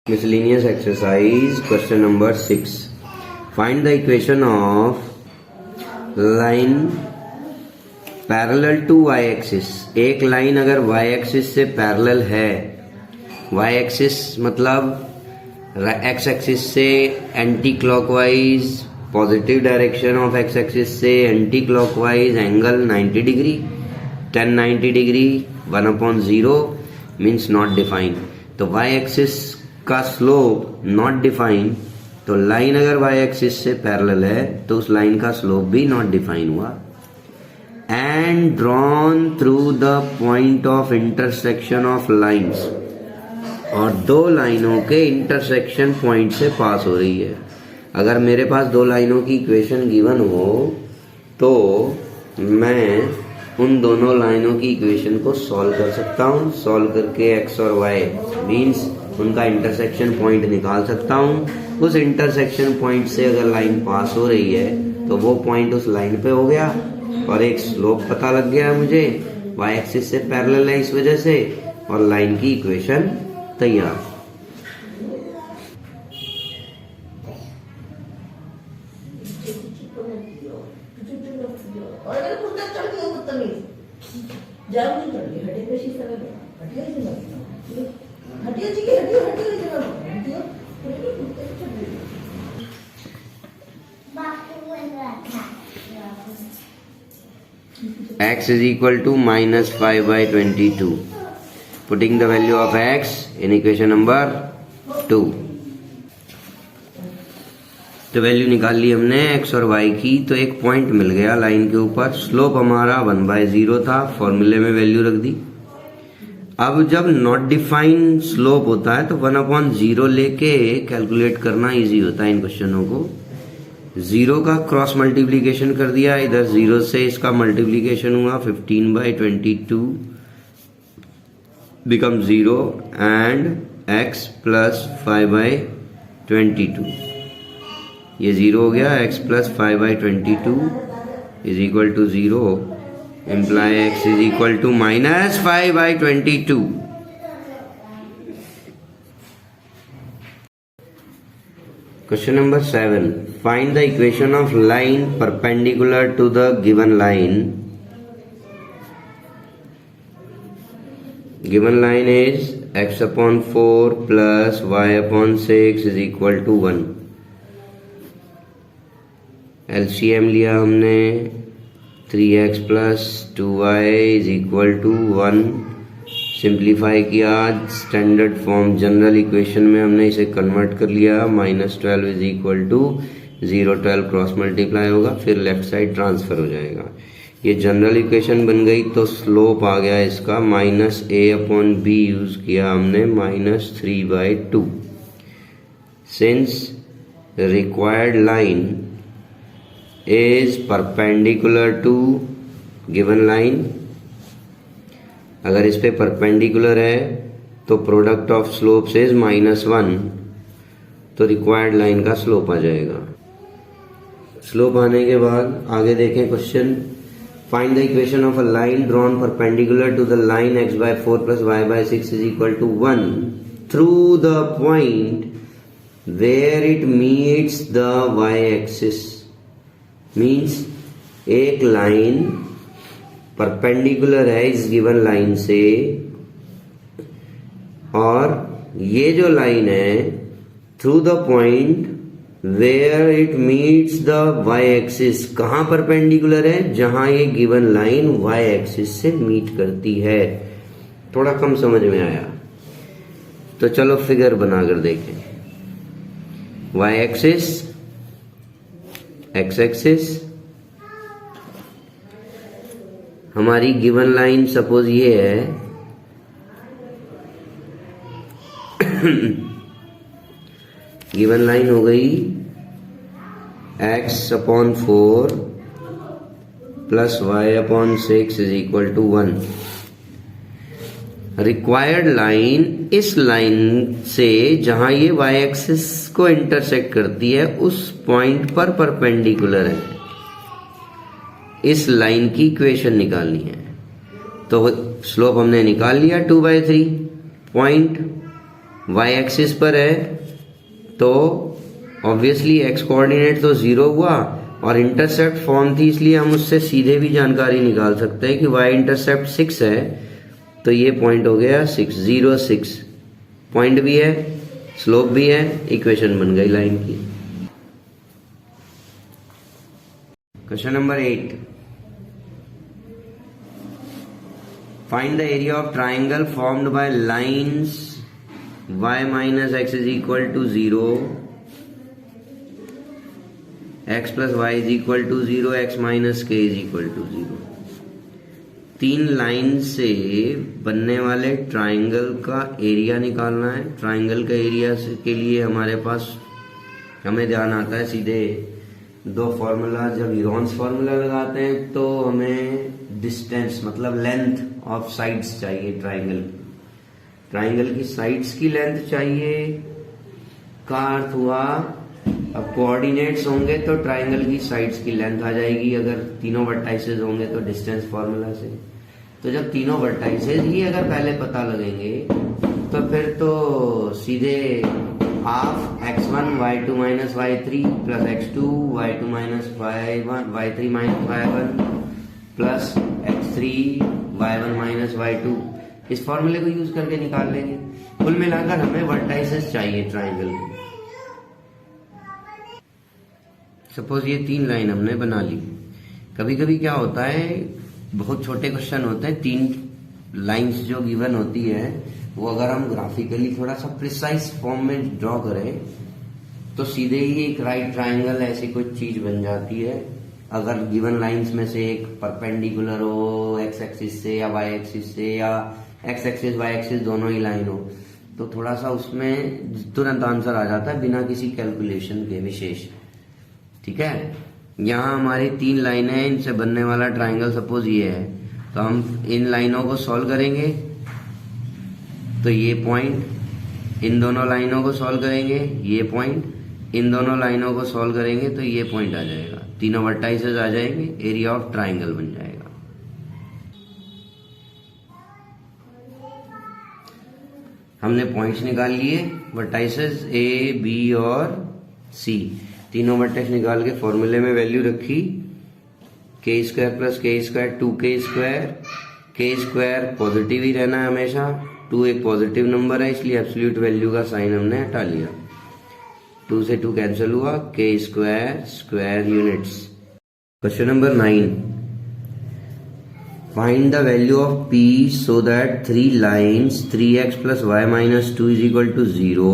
Miscellaneous exercise question number 6. Find the equation of line parallel to y axis. एक line अगर y axis से parallel है, y axis मतलब x axis से anti clockwise positive direction of x axis से anti clockwise angle 90 degree 1090 degree 1/0 means not defined. तो y axis का slope not define, तो लाइन अगर y एक्सिस से पैरेलल है तो उस लाइन का स्लोप भी नॉट डिफाइन हुआ. And drawn through the point of intersection of lines, और दो लाइनों के इंटरसेक्शन पॉइंट से पास हो रही है. अगर मेरे पास दो लाइनों की इक्वेशन गिवन हो तो मैं उन दोनों लाइनों की इक्वेशन को सॉल्व कर सकता हूँ. सॉल्व करके x और y मीन्स उनका इंटरसेक्शन पॉइंट निकाल सकता हूँ. उस इंटरसेक्शन पॉइंट से अगर लाइन पास हो रही है तो वो पॉइंट उस लाइन पे हो गया और एक स्लोप पता लग गया मुझे, y एक्सिस से पैरेलल है इस वजह से, और लाइन की इक्वेशन तैयार. X is equal to -5/22. Putting the value of x in equation number 2. तो वैल्यू निकाल ली हमने x और y की, तो एक पॉइंट मिल गया लाइन के ऊपर. स्लोप हमारा 1/0 था, फॉर्मूले में वैल्यू रख दी. अब जब नॉट डिफाइन स्लोप होता है तो 1/0 लेके कैलकुलेट करना इजी होता है इन क्वेश्चनों को. 0 का क्रॉस मल्टीप्लीकेशन कर दिया, इधर 0 से इसका मल्टीप्लीकेशन हुआ, 15/22 बिकम 0 एंड x प्लस 5/22. ये 0 हो गया. x plus 5/22 is equal to 0, imply x is equal to -5/22. Question number 7. Find the equation of line perpendicular to the given line. Given line is x/4 plus y/6 is equal to 1. LCM लिया हमने, 3x plus 2y is equal to 1. Simplify किया, standard form general equation में हमने इसे convert कर लिया. -12 is equal to 0, 12 cross multiply होगा, फिर लेफ्ट साइड ट्रांसफर हो जाएगा. ये जनरल इक्वेशन बन गई. तो स्लोप आ गया इसका -a/b यूज किया हमने, -3/2. Since required line is perpendicular to given line, अगर इस पे परपेंडिकुलर है तो प्रोडक्ट ऑफ स्लोप्स इज -1, तो रिक्वायर्ड लाइन का स्लोप आ जाएगा. स्लोप आने के बाद आगे देखें question. Find the equation of a line drawn perpendicular to the line x/4 plus y/6 is equal to 1 through the point where it meets the y axis. Means एक line perpendicular है इस given line से, और ये जो line है through the point where it meets the y axis. कहाँ perpendicular है? जहां ये गिवन लाइन y एक्सिस से मीट करती है. थोड़ा कम समझ में आया तो चलो फिगर बनाकर देखें. y एक्सिस, x एक्सिस, हमारी गिवन लाइन सपोज ये है, गिवन लाइन हो गई x/4 plus y/6 is equal to 1. Required line इस लाइन से जहां ये y एक्सिस को इंटरसेक्ट करती है उस पॉइंट पर परपेंडिकुलर है. इस लाइन की इक्वेशन निकालनी है. तो स्लोप हमने निकाल लिया 2/3. पॉइंट वाई एक्सिस पर है तो ऑब्वियसली एक्स कोऑर्डिनेट तो 0 हुआ, और इंटरसेप्ट फॉर्म थी इसलिए हम उससे सीधे भी जानकारी निकाल सकते हैं कि वाई इंटरसेप्ट 6 है, तो ये पॉइंट हो गया 6, 0, 6 पॉइंट भी है, स्लोप भी है, इक्वेशन बन गई लाइन की। Question number 8, find the area of triangle formed by lines y minus x is equal to 0, x plus y is equal to 0, x minus k is equal to 0। 3 line से बनने वाले triangle का area निकालना है। Triangle का area के लिए हमारे पास हमें ध्यान आता है सीधे 2 फॉर्मूला। जब यूरोन्स फॉर्मूला लगाते हैं तो हमें डिस्टेंस मतलब लेंथ ऑफ साइड्स चाहिए ट्राइंगल की साइड्स की लेंथ चाहिए का अर्थ हुआ, अब कोऑर्डिनेट्स होंगे तो ट्राइंगल की साइड्स की लेंथ आ जाएगी। अगर तीनों वर्टाइसेस होंगे तो डिस्टेंस फॉर्मूला से, तो जब तीनों वर्टाइसेस ही अगर पहले पता लगेंगे तो फिर तो सीधे half x1 y2 minus y3 plus x2 y2 minus y3 minus y1 plus x3 y1 minus y2, इस फॉर्मूले को यूज करके निकाल लेंगे। कुल मिलाकर हमें वर्टाइसेस चाहिए ट्राइंगल के। सपोज ये 3 लाइन हमने बना ली। कभी कभी क्या होता है, बहुत छोटे क्वेश्चन होते हैं, 3 लाइंस जो गिवन होती है वो अगर हम ग्राफिकली थोड़ा सा प्रिसाइज फॉर्म में ड्रॉ करें तो सीधे ही एक राइट ट्राइंगल ऐसी कुछ चीज बन जाती है। अगर गिवन लाइंस में से एक परपेंडिकुलर हो एक्स एक्सिस से या वाई एक्सिस से, या एक्स एक्सिस वाई एक्सिस दोनों ही लाइन हो, तो थोड़ा सा उसमें तुरंत आंसर आ जाता है बिना किसी कैलकुलेशन के विशेष। ठीक है, यहाँ हमारी 3 लाइनें हैं, इनसे बनने वाला ट्राइंगल सपोज ये है, तो हम इन लाइनों को सॉल्व करेंगे तो ये पॉइंट, इन दोनों लाइनों को सॉल्व करेंगे ये पॉइंट, इन दोनों लाइनों को सॉल्व करेंगे तो ये पॉइंट आ जाएगा, तीनों वर्टाइसेस आ जाएंगे, एरिया ऑफ ट्राइंगल बन जाएगा। हमने पॉइंट्स निकाल लिए, वर्टाइसेस ए बी और सी, तीनों वर्टेक्स निकाल के फॉर्मूले में वैल्यू रखी, के स्क्वायर प्लस के स्क्वायर 2k स्क्वायर, के स्क्वायर पॉजिटिव ही रहना है हमेशा, 2 एक पॉजिटिव नंबर है इसलिए एब्सोल्यूट वैल्यू का साइन हमने हटा लिया, 2 से 2 कैंसिल हुआ, के square square units. Question number 9, find the value of p so that 3 lines 3x plus y minus 2 is equal to 0,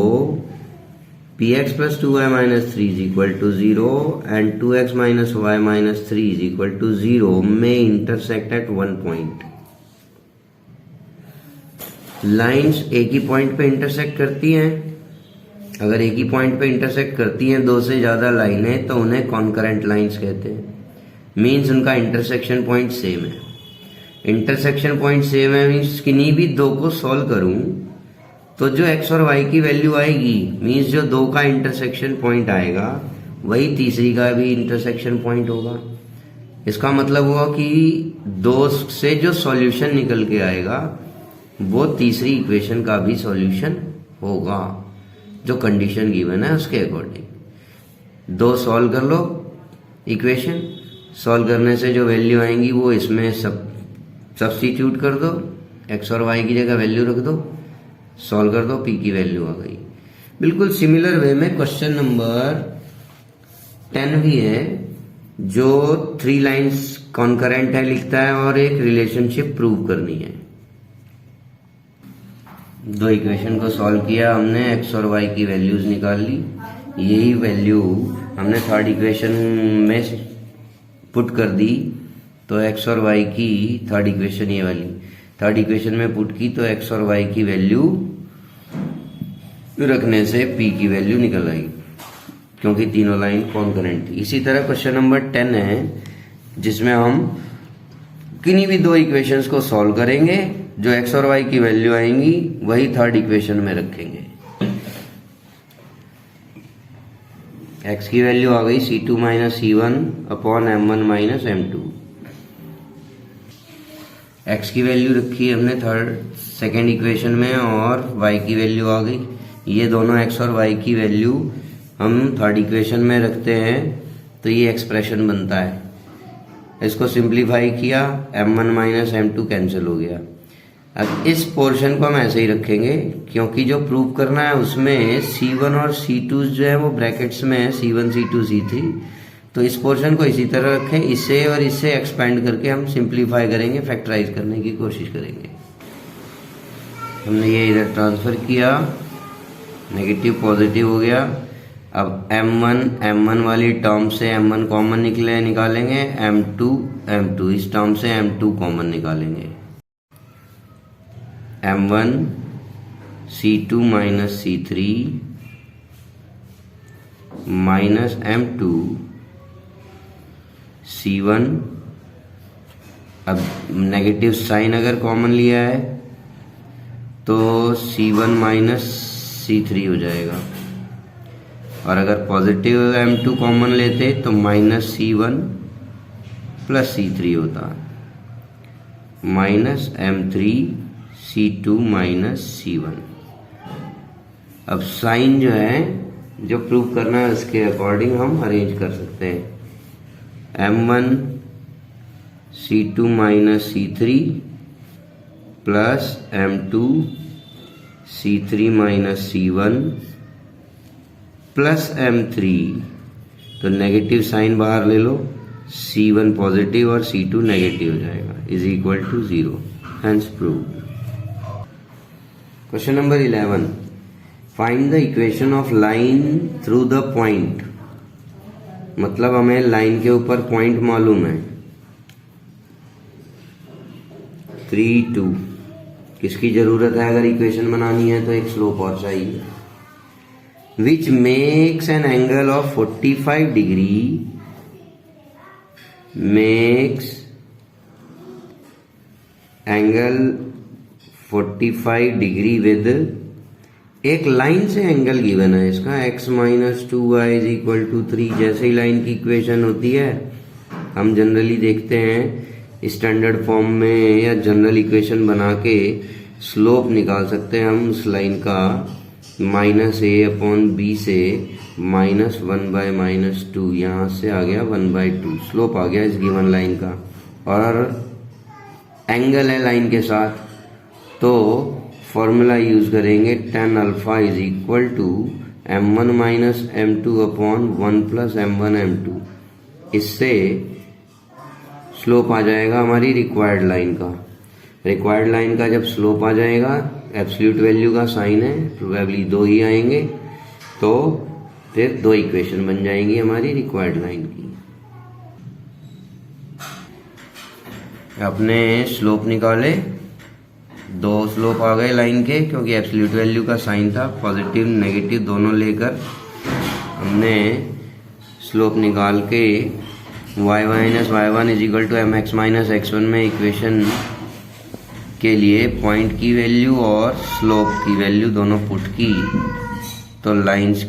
px plus 2y minus 3 is equal to 0 and 2x minus y minus 3 is equal to 0 may intersect at one point। Lines एक ही point पे intersect करती हैं। अगर एक ही point पे intersect करती हैं 2 से ज्यादा लाइनें तो उन्हें कॉन्करेंट लाइंस कहते हैं। मीन्स उनका इंटरसेक्शन पॉइंट सेम है। इंटरसेक्शन पॉइंट सेम है मीन्स किन्हीं भी 2 को सॉल्व करूं तो जो x और y की वैल्यू आएगी, मीन्स जो 2 का इंटरसेक्शन पॉइंट आएगा वही तीसरी का भी इंटरसेक्शन पॉइंट होगा। इसका मतलब हुआ कि 2 से जो सॉल्यूशन निकल के आएगा वो तीसरी इक्वेशन का भी सॉल्यूशन होगा, जो कंडीशन गिवन है उसके अकॉर्डिंग। 2 सॉल्व कर लो इक्वेशन, सॉल्व करने से जो वैल्यू आएंगी वो इसमें सब्स्टिट्यूट कर दो, x और y की जगह वैल्यू रख दो, सॉल्व कर दो, p की वैल्यू आ गई। बिल्कुल सिमिलर वे में क्वेश्चन नंबर 10 भी है, जो 3 लाइंस कॉन्करेंट है लिखता है और एक रिलेशनशिप प्रूव करनी है। 2 इक्वेशन को सॉल्व किया हमने, x और y की वैल्यूज निकाल ली, यही वैल्यू हमने थर्ड इक्वेशन में पुट कर दी, तो x और y की थर्ड इक्वेशन ये वाली थर्ड इक्वेशन में पुट की तो x और y की वैल्यू रखने से p की वैल्यू निकल आई, क्योंकि तीनों लाइन कॉन्करेंट थी। इसी तरह क्वेश्चन नंबर 10 है, जिसमें हम किन्हीं भी 2 इक्वेशंस को सॉल्व करेंगे, जो x और y की वैल्यू आएंगी वही थर्ड इक्वेशन में रखेंगे। x की वैल्यू आ गई c2 minus c1 upon m1 minus m2, x की वैल्यू रखी हमने सेकेंड इक्वेशन में और y की वैल्यू आ गई ये दोनों x और y की वैल्यू हम थर्ड इक्वेशन में रखते हैं तो ये एक्सप्रेशन बनता है। इसको सिंप्लीफाई किया, m1 माइनस m2 कैंसिल हो गया। अब इस पोर्शन को हम ऐसे ही रखेंगे क्योंकि जो प्रूव करना है उसमें C1 और C2 जो है वो ब्रैकेट्स में है, C1 C2 C3। तो इस पोर्शन को इसी तरह रखें, इसे और इससे एक्सपेंड करके हम सिंप्लीफाई करेंगे, फैक्टराइज करने की कोशिश करेंगे। हमने ये इधर ट्रांसफर किया, नेगेटिव पॉजिटिव हो गया। अब m1 वाली टर्म से m1 कॉमन निकालेंगे, m2 इस टर्म से m2 कॉमन निकालेंगे। m1 C2 minus C3 minus m2 C1। अब नेगेटिव साइन अगर कॉमन लिया है तो C1 माइनस C3 हो जाएगा, और अगर पॉजिटिव m2 कॉमन लेते तो माइनस C1 प्लस C3 होता, minus m3 C2 minus C1। अब साइन जो है जो प्रूव करना है उसके अकॉर्डिंग हम अरेंज कर सकते हैं। m1 C2 minus C3 plus m2 C3 minus C1 plus m3, तो नेगेटिव साइन बाहर ले लो, C1 पॉजिटिव और C2 नेगेटिव हो जाएगा, is equal to 0। Hence proved. Question number 11, find the equation of line through the point. मतलब हमें line के ऊपर पॉइंट मालूम है 3 2। किसकी जरूरत है अगर इक्वेशन बनानी है तो एक स्लोप और चाहिए। which makes an angle of 45 degree, makes angle 45 degree with, एक लाइन से एंगल गिवन है इसका x minus 2y is equal to 3। जैसे ही लाइन की इक्वेशन होती है हम जनरली देखते हैं स्टैंडर्ड फॉर्म में या जनरल इक्वेशन बना के स्लोप निकाल सकते हैं हम उस लाइन का, माइनस a अपॉन b से माइनस 1 बाय माइनस 2, यहाँ से आ गया 1/2 स्लोप आ गया इस गिवन लाइन का, और एंगल है लाइन के साथ तो फॉर्मूला यूज करेंगे tan alpha is equal to m1 minus m2 upon 1 plus m1 m2। इससे स्लोप आ जाएगा हमारी रिक्वायर्ड लाइन का। रिक्वायर्ड लाइन का जब स्लोप आ जाएगा, एब्सोल्यूट वैल्यू का साइन है, प्रोबेबली 2 ही आएंगे, तो फिर 2 इक्वेशन बन जाएंगी हमारी रिक्वायर्ड लाइन की। अपने स्लोप निकाले, 2 स्लोप आ गए लाइन के क्योंकि एब्सोल्यूट वैल्यू का साइन था, पॉजिटिव नेगेटिव दोनों लेकर हमने स्लोप निकाल के y minus y1 is equal to mx minus x1 में इक्वेशन के लिए पॉइंट की वैल्यू और स्लोप की वैल्यू दोनों पुट की, तो लाइंस